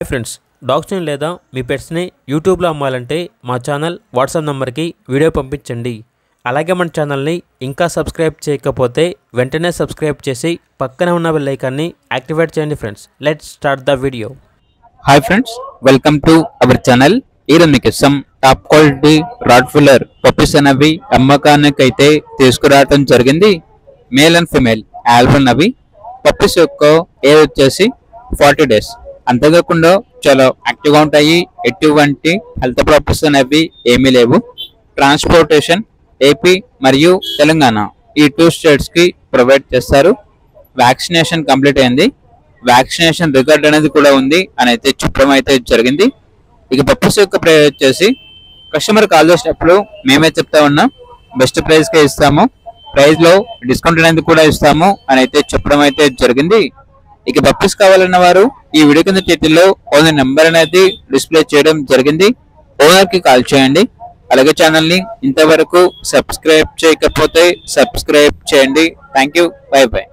Friends, డాగ్స్ని లేదా మీ పెట్స్ని యూట్యూబ్లో అమ్మాలంటే మా ఛానల్ వాట్సాప్ నెంబర్కి వీడియో పంపించండి. అలాగే మన ఛానల్ని ఇంకా సబ్స్క్రైబ్ చేయకపోతే వెంటనే సబ్స్క్రైబ్ చేసి పక్కనే ఉన్న బెల్ ఐకాన్ని యాక్టివేట్ చేయండి. Friends, let's start the video. Hi friends, welcome to our channel. ఈరోజు మీకు టాప్ క్వాలిటీ రాట్వీలర్ పప్పీస్ అనేవి అమ్మకానికి అయితే తీసుకురావడం జరిగింది. మేల్ అండ్ ఫిమేల్ ఆల్బన్ అవి పప్పీస్ యొక్క ఏజ్ వచ్చేసి 40 days. అంతేకాకుండా చాలా యాక్టివ్గా ఉంటాయి. ఎటువంటి హెల్త్ ప్రాబ్లమ్స్ అనేవి ఏమీ లేవు. ట్రాన్స్పోర్టేషన్ ఏపీ మరియు తెలంగాణ ఈ 2 states కి ప్రొవైడ్ చేస్తారు. వ్యాక్సినేషన్ కంప్లీట్ అయింది. వ్యాక్సినేషన్ రికార్డ్ అనేది కూడా ఉంది అని అయితే చెప్పడం అయితే జరిగింది. ఇక పప్పీస్ యొక్క ప్రైస్ వచ్చేసి కస్టమర్ కాల్ చేసినప్పుడు మేమే చెప్తా ఉన్నాం, బెస్ట్ ప్రైస్కే ఇస్తాము, ప్రైస్లో డిస్కౌంట్ అనేది కూడా ఇస్తాము అని అయితే చెప్పడం అయితే జరిగింది. ఇక పప్పీస్ కావాలన్న వారు ఈ వీడియో కింద టైటిల్లో ఓనర్ నెంబర్ అనేది డిస్ప్లే చేయడం జరిగింది. ఓనర్కి కాల్ చేయండి. అలాగే ఛానల్ని ఇంతవరకు సబ్స్క్రైబ్ చేయకపోతే సబ్స్క్రైబ్ చేయండి. Thank you. By by.